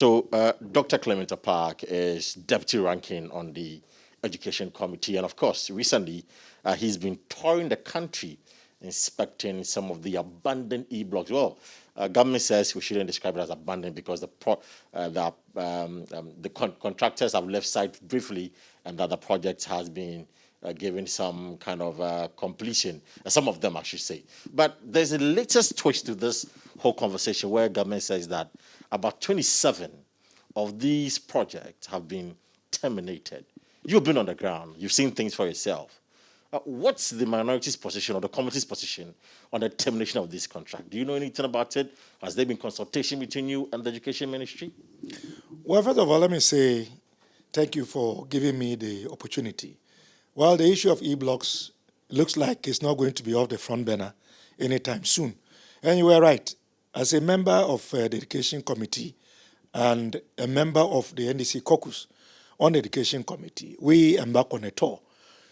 So, Dr. Clement Apaak is deputy ranking on the Education Committee, and of course, recently he's been touring the country inspecting some of the abandoned e-blocks. Well, government says we shouldn't describe it as abandoned because contractors have left site briefly, and that the project has been given some kind of completion. Some of them, I should say. But there's a latest twist to this whole conversation where government says that about 27 of these projects have been terminated. You've been on the ground. You've seen things for yourself. What's the minority's position or the committee's position on the termination of this contract? Do you know anything about it? Has there been consultation between you and the Education Ministry? Well, first of all, let me say thank you for giving me the opportunity. Well, the issue of e-blocks looks like it's not going to be off the front burner anytime soon. And you were right. As a member of the Education Committee and a member of the NDC caucus on the Education Committee, we embarked on a tour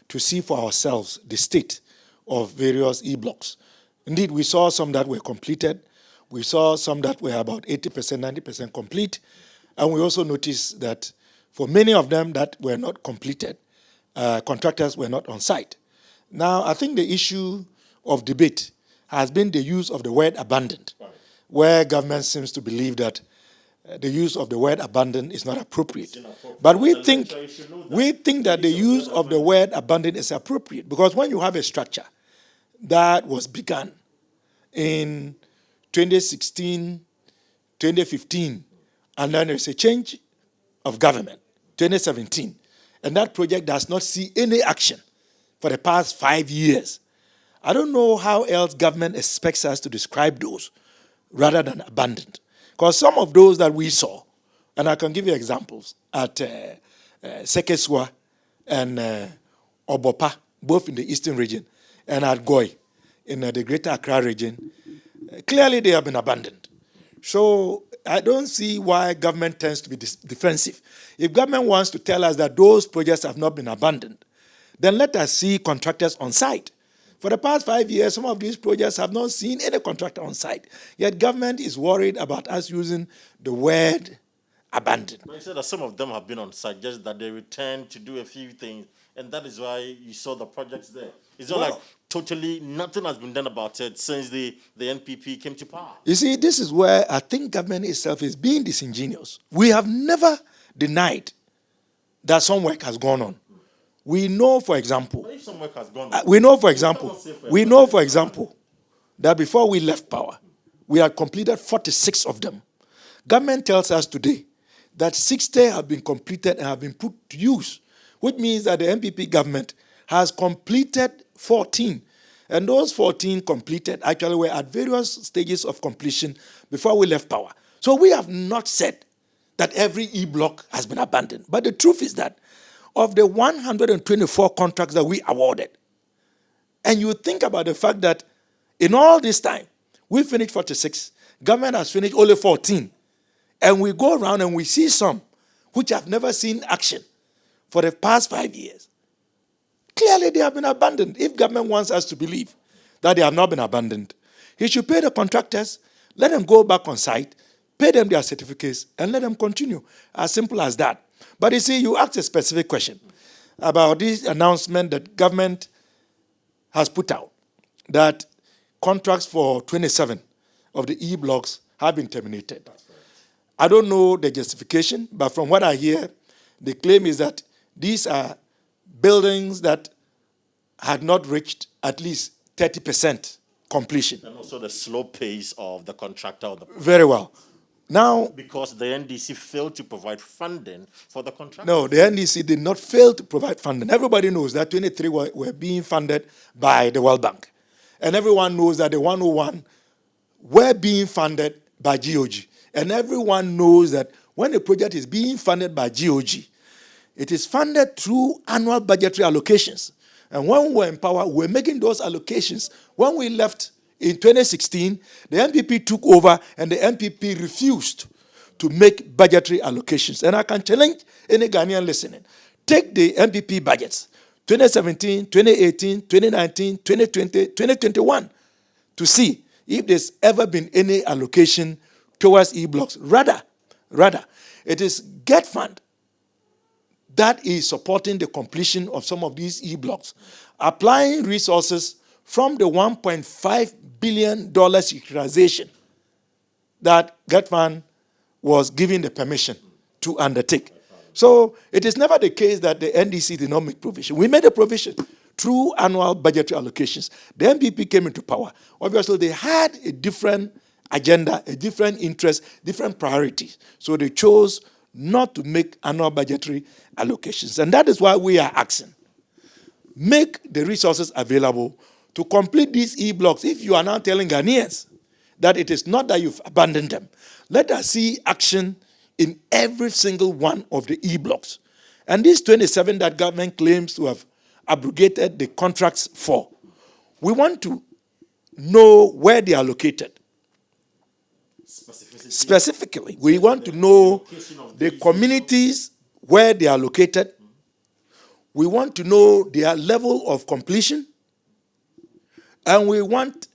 to see for ourselves the state of various e-blocks. Indeed, we saw some that were completed. We saw some that were about 80%, 90% complete. And we also noticed that for many of them that were not completed, contractors were not on site. Now, I think the issue of debate has been the use of the word abandoned, where government seems to believe that the use of the word abandoned is not appropriate. But we think that the use of the word abandoned is appropriate because when you have a structure that was begun in 2016, 2015, and then there's a change of government, 2017, and that project does not see any action for the past 5 years, I don't know how else government expects us to describe those rather than abandoned. Because some of those that we saw, and I can give you examples, at Sekeswa and Obopa, both in the eastern region, and at Goi in the greater Accra region, clearly they have been abandoned. So I don't see why government tends to be defensive. If government wants to tell us that those projects have not been abandoned, then let us see contractors on site. For the past 5 years, some of these projects have not seen any contractor on site. Yet government is worried about us using the word abandoned. But you said that some of them have been on site, just that they returned to do a few things, and that is why you saw the projects there. It's not like totally nothing has been done about it since the NPP came to power. You see, this is where I think government itself is being disingenuous. We have never denied that some work has gone on. We know, for example, that before we left power, we had completed 46 of them. Government tells us today that 60 have been completed and have been put to use, which means that the MPP government has completed 14. And those 14 completed actually were at various stages of completion before we left power. So we have not said that every e-block has been abandoned. But the truth is that of the 124 contracts that we awarded, and you think about the fact that in all this time, we finished 46, government has finished only 14, and we go around and we see some which have never seen action for the past 5 years. Clearly, they have been abandoned. If government wants us to believe that they have not been abandoned, he should pay the contractors, let them go back on site, pay them their certificates, and let them continue. As simple as that. But you see, you asked a specific question about this announcement that government has put out, that contracts for 27 of the e-blocks have been terminated. I don't know the justification, but from what I hear, the claim is that these are buildings that had not reached at least 30% completion. And also the slow pace of the contractor. Very well. Now, because the NDC failed to provide funding for the contract? No, the NDC did not fail to provide funding. Everybody knows that 23 were being funded by the World Bank. And everyone knows that the 101 were being funded by GOG. And everyone knows that when a project is being funded by GOG, it is funded through annual budgetary allocations. And when we were in power, we were making those allocations. When we left in 2016, the MPP took over and the MPP refused to make budgetary allocations. And I can challenge any Ghanaian listening. Take the MPP budgets, 2017, 2018, 2019, 2020, 2021, to see if there's ever been any allocation towards e-blocks. Rather, Rather, it is Get Fund that is supporting the completion of some of these E-blocks, applying resources from the $1.5 billion utilization that Get Fund was given the permission to undertake. So it is never the case that the NDC did not make provision. We made a provision through annual budgetary allocations. The MPP came into power. Obviously, they had a different agenda, a different interest, different priorities. So they chose not to make annual budgetary allocations. And that is why we are asking, make the resources available to complete these E-blocks. If you are now telling Ghanaians that it is not that you've abandoned them, let us see action in every single one of the E-blocks. And these 27 that government claims to have abrogated the contracts for, we want to know where they are located. Specifically, we want to know the communities where they are located. We want to know their level of completion. And we want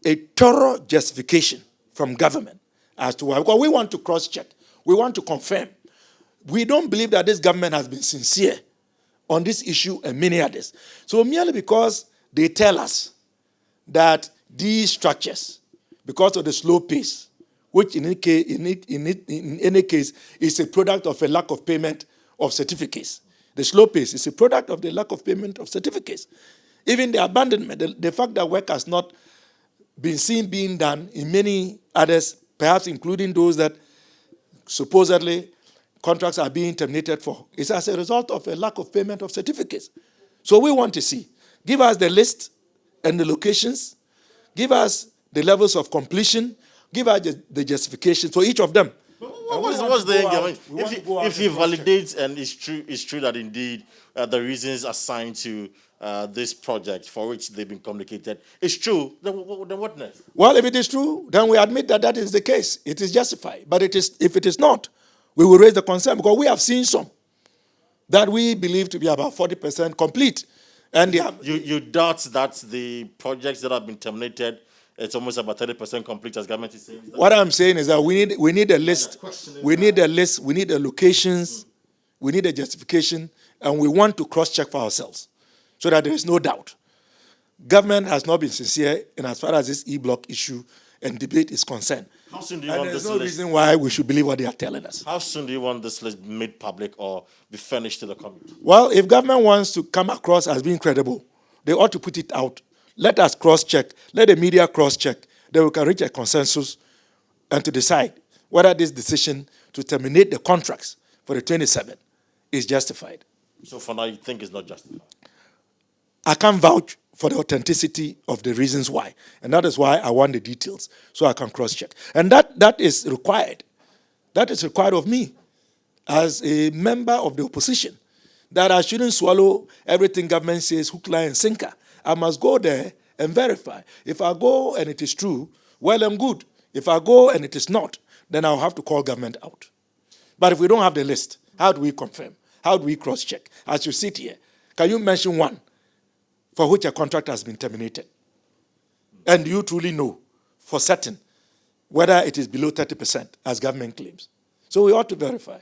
a thorough justification from government as to why. Because we want to cross-check. We want to confirm. We don't believe that this government has been sincere on this issue and many others. So merely because they tell us that these structures, because of the slow pace, which in any case is a product of a lack of payment of certificates. The slow pace is a product of the lack of payment of certificates. Even the abandonment, the fact that work has not been seen being done in many others, perhaps including those that supposedly contracts are being terminated for, is as a result of a lack of payment of certificates. So we want to see. Give us the list and the locations. Give us the levels of completion. Give us the justification for each of them. What's the end game? If he validates and it's true that indeed the reasons assigned to this project for which they've been communicated is true, then what next? Well, if it is true, then we admit that that is the case. It is justified. But if it is not, we will raise the concern because we have seen some that we believe to be about 40% complete. And you doubt that the projects that have been terminated, it's almost about 30% complete, as government is saying. What I'm saying is that we need a list. We need a list. We need the locations. We need a justification. And we want to cross-check for ourselves so that there is no doubt. Government has not been sincere in as far as this E-block issue and debate is concerned. How soon do you want this list? There's no reason why we should believe what they are telling us. How soon do you want this list made public or be furnished to the community? Well, if government wants to come across as being credible, they ought to put it out. Let us cross-check. Let the media cross-check. Then we can reach a consensus and to decide whether this decision to terminate the contracts for the 27 is justified. So for now, you think it's not justified? I can't vouch for the authenticity of the reasons why. And that is why I want the details so I can cross-check. And that is required. That is required of me as a member of the opposition, that I shouldn't swallow everything government says hook, line, and sinker. I must go there and verify. If I go and it is true, well and good. If I go and it is not, then I'll have to call government out. But if we don't have the list, how do we confirm? How do we cross-check? As you sit here, can you mention one for which a contract has been terminated? And do you truly know for certain whether it is below 30%, as government claims? So we ought to verify.